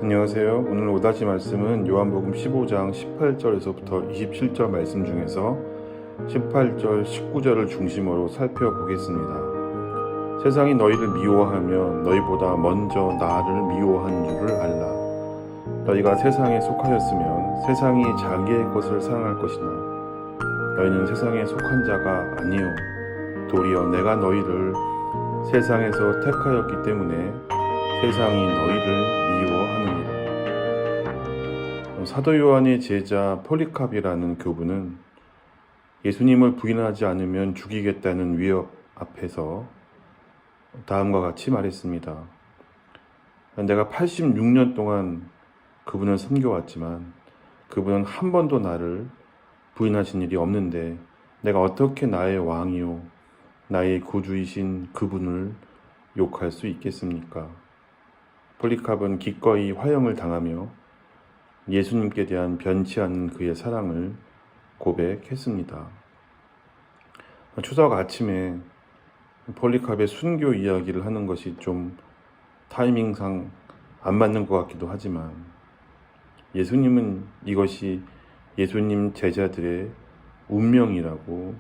안녕하세요. 오늘 오다지 말씀은 요한복음 15장 18절에서부터 27절 말씀 중에서 18절, 19절을 중심으로 살펴보겠습니다. 세상이 너희를 미워하면 너희보다 먼저 나를 미워한 줄을 알라. 너희가 세상에 속하였으면 세상이 자기의 것을 사랑할 것이나 너희는 세상에 속한 자가 아니요 도리어 내가 너희를 세상에서 택하였기 때문에 세상이 너희를 미워하느니라. 사도 요한의 제자 폴리캅이라는 교부는 예수님을 부인하지 않으면 죽이겠다는 위협 앞에서 다음과 같이 말했습니다. 내가 86년 동안 그분을 섬겨왔지만 그분은 한 번도 나를 부인하신 일이 없는데 내가 어떻게 나의 왕이요 나의 구주이신 그분을 욕할 수 있겠습니까? 폴리캅은 기꺼이 화형을 당하며 예수님께 대한 변치 않는 그의 사랑을 고백했습니다. 추석 아침에 폴리캅의 순교 이야기를 하는 것이 좀 타이밍상 안 맞는 것 같기도 하지만 예수님은 이것이 예수님 제자들의 운명이라고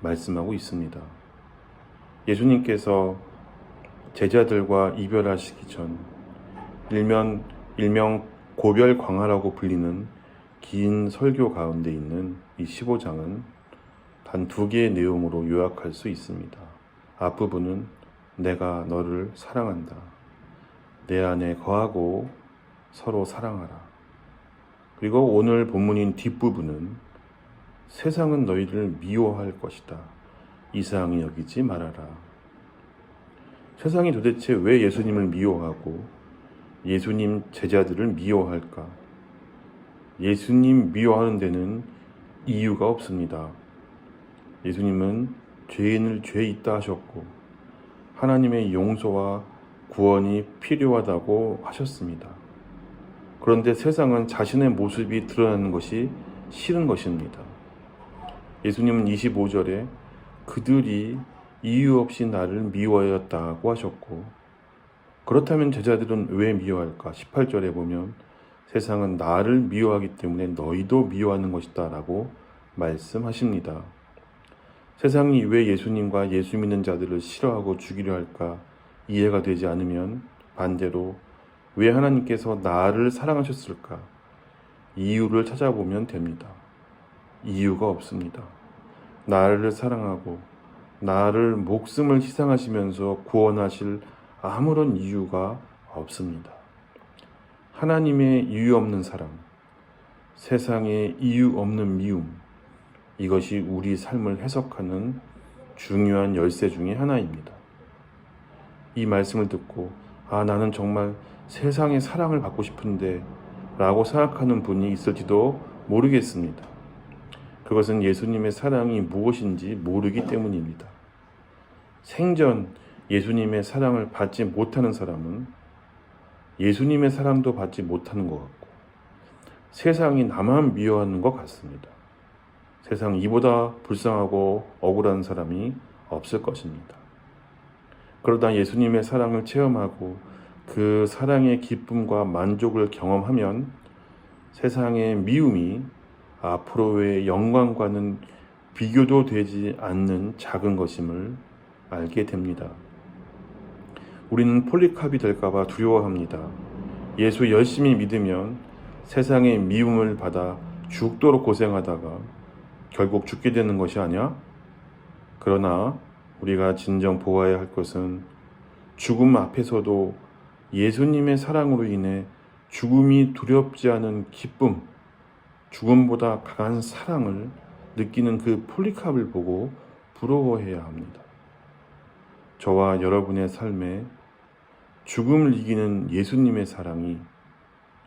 말씀하고 있습니다. 예수님께서 제자들과 이별하시기 전 일명 고별광화라고 불리는 긴 설교 가운데 있는 이 15장은 단 2개의 내용으로 요약할 수 있습니다. 앞부분은 내가 너를 사랑한다. 내 안에 거하고 서로 사랑하라. 그리고 오늘 본문인 뒷부분은 세상은 너희를 미워할 것이다. 이상히 여기지 말아라. 세상이 도대체 왜 예수님을 미워하고 예수님 제자들을 미워할까? 예수님 미워하는 데는 이유가 없습니다. 예수님은 죄인을 죄 있다 하셨고 하나님의 용서와 구원이 필요하다고 하셨습니다. 그런데 세상은 자신의 모습이 드러나는 것이 싫은 것입니다. 예수님은 25절에 그들이 이유 없이 나를 미워하였다고 하셨고 그렇다면 제자들은 왜 미워할까? 18절에 보면 세상은 나를 미워하기 때문에 너희도 미워하는 것이다 라고 말씀하십니다. 세상이 왜 예수님과 예수 믿는 자들을 싫어하고 죽이려 할까 이해가 되지 않으면 반대로 왜 하나님께서 나를 사랑하셨을까? 이유를 찾아보면 됩니다. 이유가 없습니다. 나를 사랑하고 나를 목숨을 희생하시면서 구원하실 아무런 이유가 없습니다. 하나님의 이유 없는 사랑, 세상의 이유 없는 미움, 이것이 우리 삶을 해석하는 중요한 열쇠 중에 하나입니다. 이 말씀을 듣고 나는 정말 세상의 사랑을 받고 싶은데 라고 생각하는 분이 있을지도 모르겠습니다. 그것은 예수님의 사랑이 무엇인지 모르기 때문입니다. 생전 예수님의 사랑을 받지 못하는 사람은 예수님의 사랑도 받지 못하는 것 같고 세상이 나만 미워하는 것 같습니다. 세상 이보다 불쌍하고 억울한 사람이 없을 것입니다. 그러다 예수님의 사랑을 체험하고 그 사랑의 기쁨과 만족을 경험하면 세상의 미움이 앞으로의 영광과는 비교도 되지 않는 작은 것임을 알게 됩니다. 우리는 폴리캅이 될까봐 두려워합니다. 예수 열심히 믿으면 세상의 미움을 받아 죽도록 고생하다가 결국 죽게 되는 것이 아니야? 그러나 우리가 진정 보아야 할 것은 죽음 앞에서도 예수님의 사랑으로 인해 죽음이 두렵지 않은 기쁨, 죽음보다 강한 사랑을 느끼는 그 폴리캅을 보고 부러워해야 합니다. 저와 여러분의 삶에 죽음을 이기는 예수님의 사랑이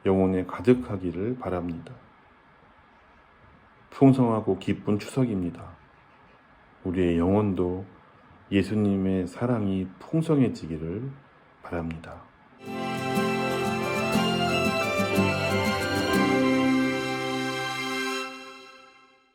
영혼에 가득하기를 바랍니다. 풍성하고 기쁜 추석입니다. 우리의 영혼도 예수님의 사랑이 풍성해지기를 바랍니다.